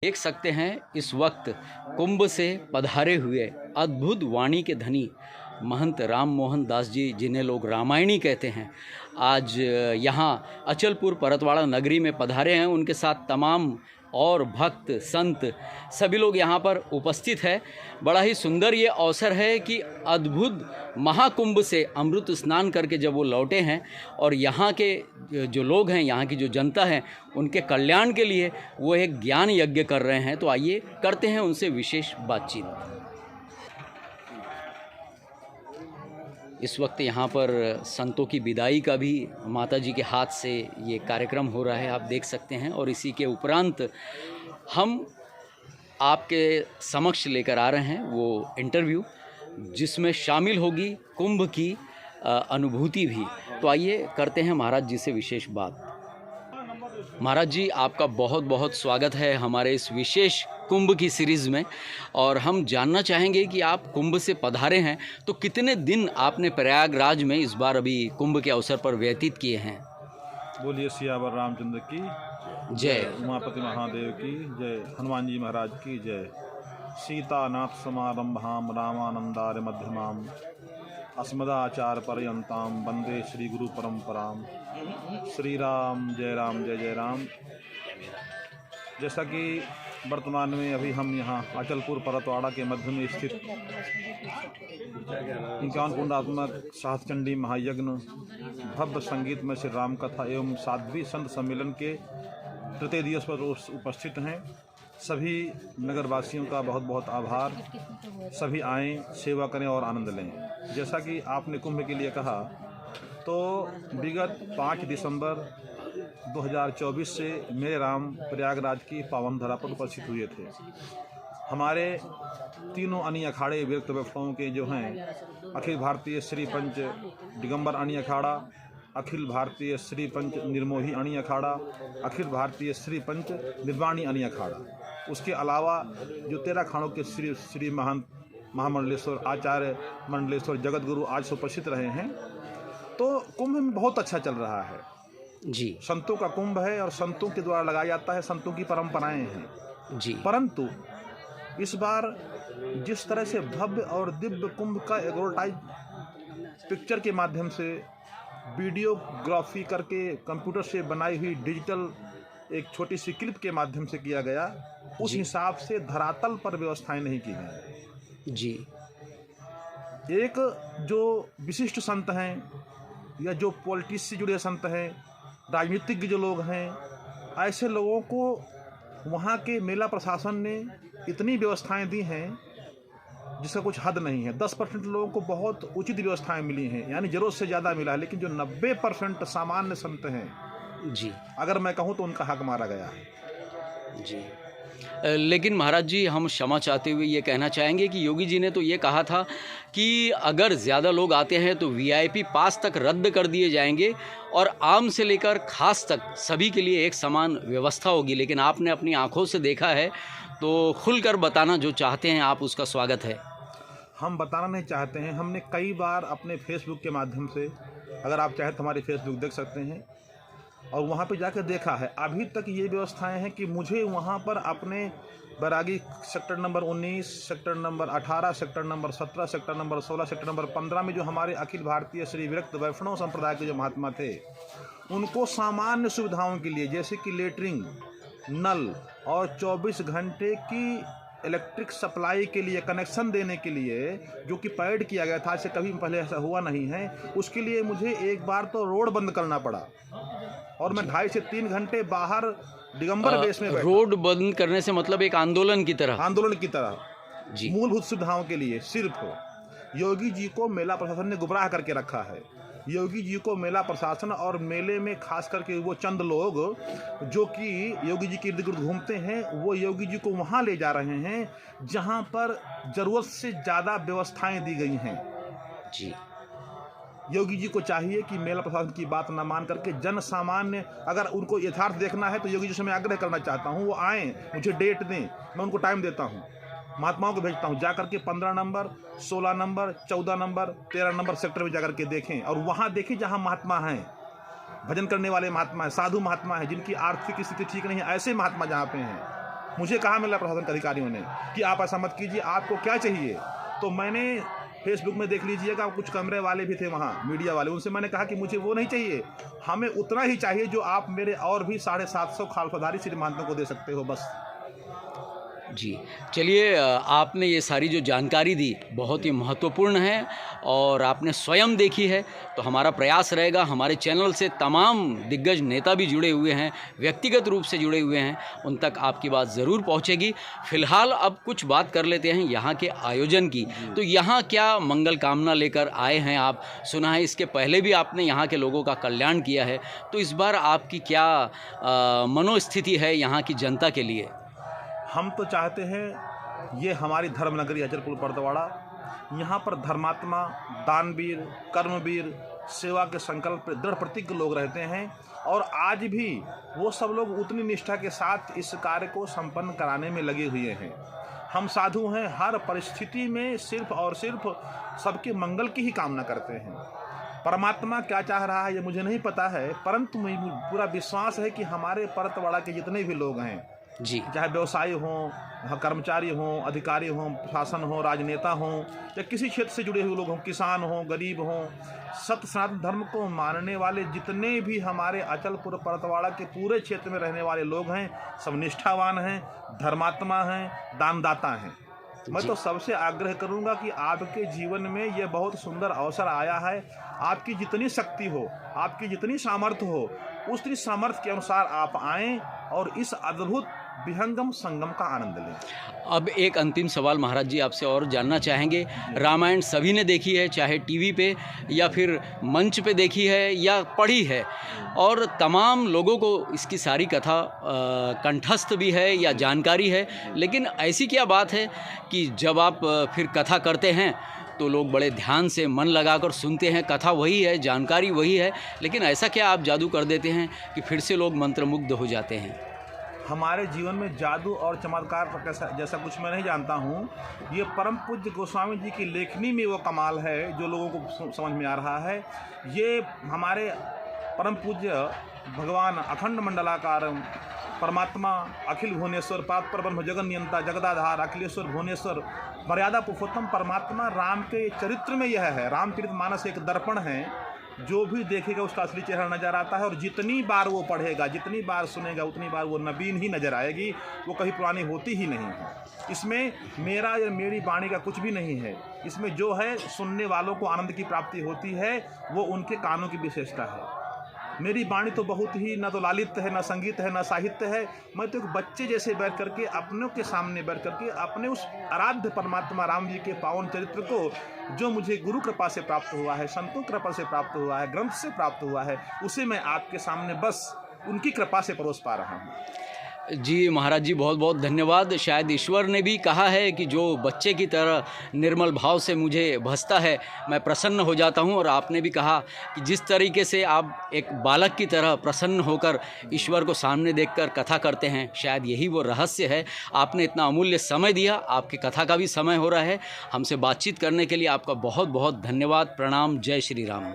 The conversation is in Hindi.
देख सकते हैं इस वक्त कुंभ से पधारे हुए अद्भुत वाणी के धनी महंत राम मोहन दास जी, जिन्हें लोग रामायणी कहते हैं, आज यहाँ अचलपुर परतवाड़ा नगरी में पधारे हैं। उनके साथ तमाम और भक्त संत सभी लोग यहाँ पर उपस्थित है। बड़ा ही सुंदर ये अवसर है कि अद्भुत महाकुंभ से अमृत स्नान करके जब वो लौटे हैं और यहाँ के जो लोग हैं, यहाँ की जो जनता है, उनके कल्याण के लिए वो एक ज्ञान यज्ञ कर रहे हैं। तो आइए करते हैं उनसे विशेष बातचीत। इस वक्त यहाँ पर संतों की विदाई का भी माता जी के हाथ से ये कार्यक्रम हो रहा है, आप देख सकते हैं। और इसी के उपरांत हम आपके समक्ष लेकर आ रहे हैं वो इंटरव्यू, जिसमें शामिल होगी कुंभ की अनुभूति भी। तो आइए करते हैं महाराज जी से विशेष बात। महाराज जी, आपका बहुत बहुत स्वागत है हमारे इस विशेष कुंभ की सीरीज़ में। और हम जानना चाहेंगे कि आप कुंभ से पधारे हैं तो कितने दिन आपने प्रयागराज में इस बार अभी कुंभ के अवसर पर व्यतीत किए हैं। बोलिए सियावर रामचंद्र की जय, उमापति महादेव की जय, हनुमान जी महाराज की जय। सीतानाथ समारंभाम रामानंदार्य मध्यमाम अस्मदाचार्य पर्यंताम वंदे श्री गुरु परंपराम। श्री राम जय जय राम। जैसा कि वर्तमान में अभी हम यहाँ अचलपुर परतवाड़ा के मध्य में स्थित 51 कुंडात्मक सहस्त्रचंडी महायज्ञ भव्य संगीत में श्री राम कथा एवं साध्वी संत सम्मेलन के तृतीय दिवस पर उपस्थित हैं। सभी नगरवासियों का बहुत बहुत आभार। सभी आएँ, सेवा करें और आनंद लें। जैसा कि आपने कुंभ के लिए कहा, तो विगत 5 दिसंबर 2024 से मेरे राम प्रयागराज की पावन धरा पर उपस्थित हुए थे। हमारे तीनों अनी अखाड़े विरक्त वैष्णवों के जो हैं, अखिल भारतीय श्री पंच दिगंबर अनी अखाड़ा, अखिल भारतीय श्री पंच निर्मोही अनी अखाड़ा, अखिल भारतीय श्री पंच निर्वाणी अनी अखाड़ा, उसके अलावा जो 13 अखाड़ों के श्री महंत महामंडलेश्वर आचार्य मंडलेश्वर जगत गुरु आज से उपस्थित रहे हैं। तो कुंभ में बहुत अच्छा चल रहा है जी। संतों का कुंभ है और संतों के द्वारा लगाया जाता है, संतों की परंपराएं हैं जी। परंतु इस बार जिस तरह से भव्य और दिव्य कुंभ का एडवर्टाइज पिक्चर के माध्यम से वीडियोग्राफी करके कंप्यूटर से बनाई हुई डिजिटल एक छोटी सी क्लिप के माध्यम से किया गया, उस हिसाब से धरातल पर व्यवस्थाएं नहीं की गई जी। एक जो विशिष्ट संत हैं या जो पॉलिटिक्स से जुड़े संत हैं, राजनीतिज्ञ जो लोग हैं, ऐसे लोगों को वहाँ के मेला प्रशासन ने इतनी व्यवस्थाएं दी हैं जिसका कुछ हद नहीं है। 10% लोगों को बहुत उचित व्यवस्थाएं मिली हैं, यानी ज़रूरत से ज़्यादा मिला है। लेकिन जो 90% सामान्य संत हैं जी, अगर मैं कहूँ तो उनका हक मारा गया है जी। लेकिन महाराज जी, हम क्षमा चाहते हुए ये कहना चाहेंगे कि योगी जी ने तो ये कहा था कि अगर ज़्यादा लोग आते हैं तो वीआईपी पास तक रद्द कर दिए जाएंगे और आम से लेकर खास तक सभी के लिए एक समान व्यवस्था होगी। लेकिन आपने अपनी आंखों से देखा है तो खुलकर बताना जो चाहते हैं आप, उसका स्वागत है। हम बताना नहीं चाहते हैं। हमने कई बार अपने फेसबुक के माध्यम से, अगर आप चाहें तो हमारे फेसबुक देख सकते हैं, और वहाँ पे जाकर देखा है। अभी तक ये व्यवस्थाएं हैं कि मुझे वहाँ पर अपने Bairagi sector number 19, sector number 18, sector number 17, sector number 16, sector number 15 में जो हमारे अखिल भारतीय श्री विरक्त वैष्णव संप्रदाय के जो महात्मा थे, उनको सामान्य सुविधाओं के लिए जैसे कि लेटरिंग, नल और 24 घंटे की इलेक्ट्रिक सप्लाई के लिए कनेक्शन देने के लिए, जो कि पैड किया गया था, ऐसे कभी पहले ऐसा हुआ नहीं है, उसके लिए मुझे एक बार तो रोड बंद करना पड़ा और मैं 2.5 से 3 घंटे बाहर दिगंबर बेस में बैठा। रोड बंद करने से मतलब एक आंदोलन की तरह जी। मूलभूत सुविधाओं के लिए सिर्फ योगी जी को मेला प्रशासन ने गुमराह करके रखा है। योगी जी को मेला प्रशासन और मेले में खास करके वो चंद लोग जो कि योगी जी के इर्द गिर्द घूमते हैं, वो योगी जी को वहाँ ले जा रहे हैं जहाँ पर ज़रूरत से ज़्यादा व्यवस्थाएं दी गई हैं जी। योगी जी को चाहिए कि मेला प्रशासन की बात न मान करके जन सामान्य, अगर उनको यथार्थ देखना है तो योगी जी से मैं आग्रह करना चाहता हूँ, वो आएँ, मुझे डेट दें, मैं उनको टाइम देता हूँ, महात्माओं को भेजता हूँ, जा करके 15 number, 16 number, 14 number, 13 number sector में जा करके देखें और वहाँ देखें जहाँ महात्मा हैं, भजन करने वाले महात्मा हैं, साधु महात्मा हैं, जिनकी आर्थिक स्थिति ठीक नहीं है, ऐसे महात्मा जहाँ पे हैं मुझे कहाँ मिला प्रशासन के अधिकारियों ने कि आप ऐसा मत कीजिए, आपको क्या चाहिए। तो मैंने फेसबुक में देख लीजिएगा, कुछ कैमरे वाले भी थे वहाँ, मीडिया वाले, उनसे मैंने कहा कि मुझे वो नहीं चाहिए, हमें उतना ही चाहिए जो आप मेरे और भी 750 खालफाधारी श्रीमंतों को दे सकते हो, बस। जी, चलिए, आपने ये सारी जो जानकारी दी बहुत ही महत्वपूर्ण है और आपने स्वयं देखी है, तो हमारा प्रयास रहेगा, हमारे चैनल से तमाम दिग्गज नेता भी जुड़े हुए हैं, व्यक्तिगत रूप से जुड़े हुए हैं, उन तक आपकी बात ज़रूर पहुंचेगी। फ़िलहाल अब कुछ बात कर लेते हैं यहाँ के आयोजन की। तो यहाँ क्या मंगल कामना लेकर आए हैं आप? सुना है इसके पहले भी आपने यहाँ के लोगों का कल्याण किया है, तो इस बार आपकी क्या मनोस्थिति है यहाँ की जनता के लिए? हम तो चाहते हैं, ये हमारी धर्म नगरी अचलपुर परतवाड़ा, यहाँ पर धर्मात्मा, दानवीर, कर्मवीर, सेवा के संकल्प पे दृढ़ प्रतिज्ञ लोग रहते हैं और आज भी वो सब लोग उतनी निष्ठा के साथ इस कार्य को संपन्न कराने में लगे हुए हैं। हम साधु हैं, हर परिस्थिति में सिर्फ और सिर्फ सबके मंगल की ही कामना करते हैं। परमात्मा क्या चाह रहा है ये मुझे नहीं पता है, परंतु मुझे पूरा विश्वास है कि हमारे परतवाड़ा के जितने भी लोग हैं जी, चाहे व्यवसायी हों, कर्मचारी हों, अधिकारी हों, प्रशासन हो, राजनेता हों, या किसी क्षेत्र से जुड़े हुए लोग हों, किसान हों, गरीब हों, सत्य सनातन धर्म को मानने वाले जितने भी हमारे अचलपुर परतवाड़ा के पूरे क्षेत्र में रहने वाले लोग हैं, सब निष्ठावान हैं, धर्मात्मा हैं, दानदाता हैं। मैं तो सबसे आग्रह करूंगा कि आपके जीवन में ये बहुत सुंदर अवसर आया है, आपकी जितनी शक्ति हो, आपकी जितनी सामर्थ्य हो, उतनी सामर्थ्य के अनुसार आप आएँ और इस अद्भुत विहंगम संगम का आनंद लें। अब एक अंतिम सवाल महाराज जी आपसे और जानना चाहेंगे, रामायण सभी ने देखी है, चाहे टीवी पे या फिर मंच पे देखी है या पढ़ी है, और तमाम लोगों को इसकी सारी कथा कंठस्थ भी है या जानकारी है, लेकिन ऐसी क्या बात है कि जब आप फिर कथा करते हैं तो लोग बड़े ध्यान से मन लगाकर सुनते हैं, कथा वही है, जानकारी वही है, लेकिन ऐसा क्या आप जादू कर देते हैं कि फिर से लोग मंत्रमुग्ध हो जाते हैं? हमारे जीवन में जादू और चमत्कार जैसा कुछ मैं नहीं जानता हूँ। ये परम पूज्य गोस्वामी जी की लेखनी में वो कमाल है जो लोगों को समझ में आ रहा है। ये हमारे परम पूज्य भगवान अखंड मंडलाकार परमात्मा अखिल भुवनेश्वर पात्र ब्रह्म जगन नियंता जगदाधार अखिलेश्वर भुवनेश्वर मर्यादा पुरुषोत्तम परमात्मा राम के चरित्र में यह है। रामचरितमानस एक दर्पण है, जो भी देखेगा उसका असली चेहरा नजर आता है, और जितनी बार वो पढ़ेगा, जितनी बार सुनेगा, उतनी बार वो नवीन ही नजर आएगी, वो कहीं पुरानी होती ही नहीं है। इसमें मेरा या मेरी वाणी का कुछ भी नहीं है, इसमें जो है सुनने वालों को आनंद की प्राप्ति होती है, वो उनके कानों की विशेषता है। मेरी वाणी तो बहुत ही न तो लालित है, न संगीत है, न साहित्य है। मैं तो एक बच्चे जैसे बैठ करके अपनों के सामने बैठ करके अपने उस आराध्य परमात्मा राम जी के पावन चरित्र को जो मुझे गुरु कृपा से प्राप्त हुआ है, संतों कृपा से प्राप्त हुआ है, ग्रंथ से प्राप्त हुआ है, उसे मैं आपके सामने बस उनकी कृपा से परोस पा रहा हूँ। जी महाराज जी, बहुत बहुत धन्यवाद। शायद ईश्वर ने भी कहा है कि जो बच्चे की तरह निर्मल भाव से मुझे भजता है मैं प्रसन्न हो जाता हूं, और आपने भी कहा कि जिस तरीके से आप एक बालक की तरह प्रसन्न होकर ईश्वर को सामने देखकर कथा करते हैं, शायद यही वो रहस्य है। आपने इतना अमूल्य समय दिया, आपकी कथा का भी समय हो रहा है। हमसे बातचीत करने के लिए आपका बहुत बहुत धन्यवाद। प्रणाम। जय श्री राम।